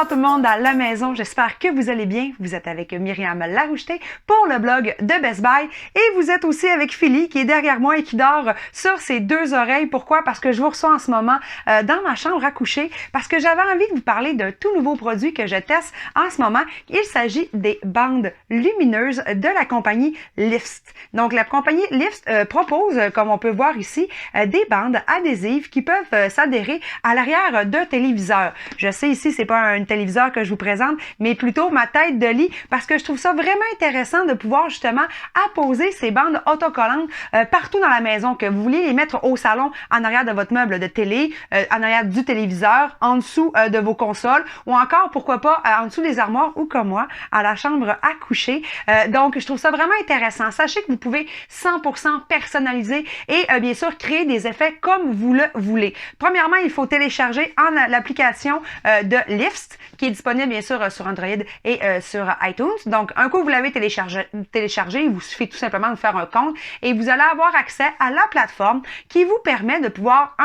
Bonsoir tout le monde à la maison, j'espère que vous allez bien. Vous êtes avec Myriam Laroucheté pour le blog de Best Buy et vous êtes aussi avec Philly qui est derrière moi et qui dort sur ses deux oreilles. Pourquoi? Parce que je vous reçois en ce moment dans ma chambre à coucher parce que j'avais envie de vous parler d'un tout nouveau produit que je teste en ce moment. Il s'agit des bandes lumineuses de la compagnie Lyft. Donc la compagnie Lyft propose, comme on peut voir ici, des bandes adhésives qui peuvent s'adhérer à l'arrière d'un téléviseur. Je sais ici, c'est pas un téléviseur que je vous présente, mais plutôt ma tête de lit parce que je trouve ça vraiment intéressant de pouvoir justement apposer ces bandes autocollantes partout dans la maison, que vous voulez les mettre au salon, en arrière de votre meuble de télé, en arrière du téléviseur, en dessous de vos consoles ou encore, pourquoi pas, en dessous des armoires ou comme moi, à la chambre à coucher. Donc, je trouve ça vraiment intéressant. Sachez que vous pouvez 100% personnaliser et bien sûr créer des effets comme vous le voulez. Premièrement, il faut télécharger l'application de Lyft qui est disponible bien sûr sur Android et sur iTunes. Donc, un coup vous l'avez téléchargé, il vous suffit tout simplement de faire un compte et vous allez avoir accès à la plateforme qui vous permet de pouvoir,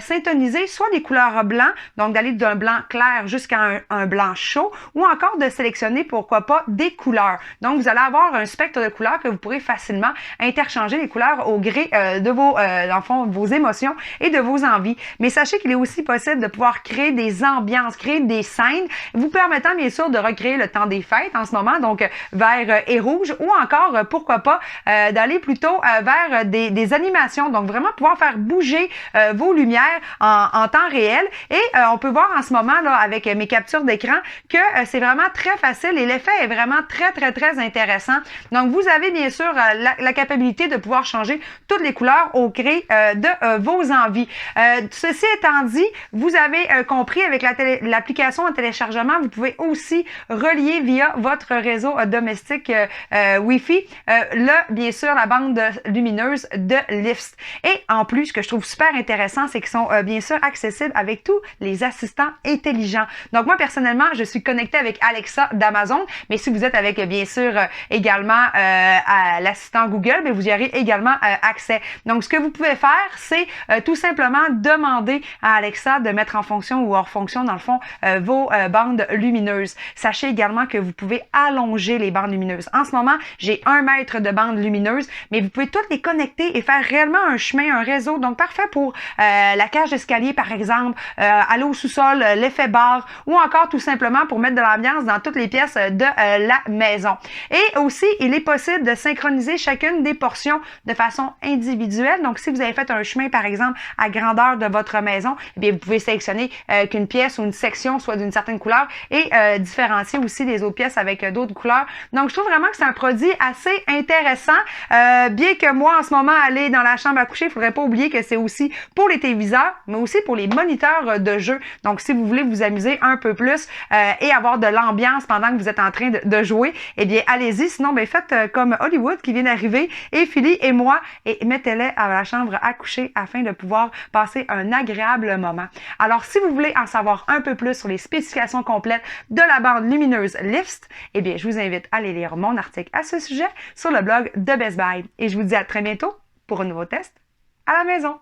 syntoniser soit des couleurs blancs, donc d'aller d'un blanc clair jusqu'à un blanc chaud, ou encore de sélectionner, pourquoi pas, des couleurs. Donc, vous allez avoir un spectre de couleurs que vous pourrez facilement interchanger les couleurs au gré de vos, dans le fond, vos émotions et de vos envies. Mais sachez qu'il est aussi possible de pouvoir créer des ambiances, créer des scènes, vous permettant bien sûr de recréer le temps des fêtes en ce moment, donc vert et rouge, ou encore, pourquoi pas, d'aller plutôt vers des animations, donc vraiment pouvoir faire bouger vos lumières en temps réel. Et on peut voir en ce moment là avec mes captures d'écran que c'est vraiment très facile et l'effet est vraiment très intéressant. Donc vous avez bien sûr la capacité de pouvoir changer toutes les couleurs au gré de vos envies. Ceci étant dit, vous avez compris avec l'application en téléchargement, vous pouvez aussi relier via votre réseau domestique Wi-Fi bien sûr la bande lumineuse de Lyft. Et en plus, ce que je trouve super intéressant, c'est qu'ils sont bien sûr accessibles avec tous les assistants intelligents. Donc moi personnellement, je suis connectée avec Alexa d'Amazon, mais si vous êtes avec bien sûr également à l'assistant Google, bien, vous y aurez également accès. Donc ce que vous pouvez faire, c'est tout simplement demander à Alexa de mettre en fonction ou hors fonction dans le fond vos bandes lumineuses. Sachez également que vous pouvez allonger les bandes lumineuses. En ce moment, j'ai 1 mètre de bandes lumineuses, mais vous pouvez toutes les connecter et faire réellement un chemin, un réseau. Donc parfait pour la cage d'escalier par exemple, aller au sous-sol, l'effet bar, ou encore tout simplement pour mettre de l'ambiance dans toutes les pièces de la maison. Et aussi, il est possible de synchroniser chacune des portions de façon individuelle. Donc si vous avez fait un chemin par exemple à grandeur de votre maison, eh bien vous pouvez sélectionner qu'une pièce ou une section soit d'une certaine couleur et différencier aussi les autres pièces avec d'autres couleurs. Donc je trouve vraiment que c'est un produit assez intéressant. Bien que moi en ce moment aller dans la chambre à coucher, il faudrait pas oublier que c'est aussi pour les téléviseurs, mais aussi pour les moniteurs de jeu. Donc si vous voulez vous amuser un peu plus et avoir de l'ambiance pendant que vous êtes en train de jouer, eh bien allez-y. Sinon, ben faites comme Hollywood qui vient d'arriver et Philly et moi et mettez-les à la chambre à coucher afin de pouvoir passer un agréable moment. Alors si vous voulez en savoir un peu plus sur les spécifications complètes de la bande lumineuse Lyft, eh bien je vous invite à aller lire mon article à ce sujet sur le blog de Best Buy. Et je vous dis à très bientôt pour un nouveau test à la maison.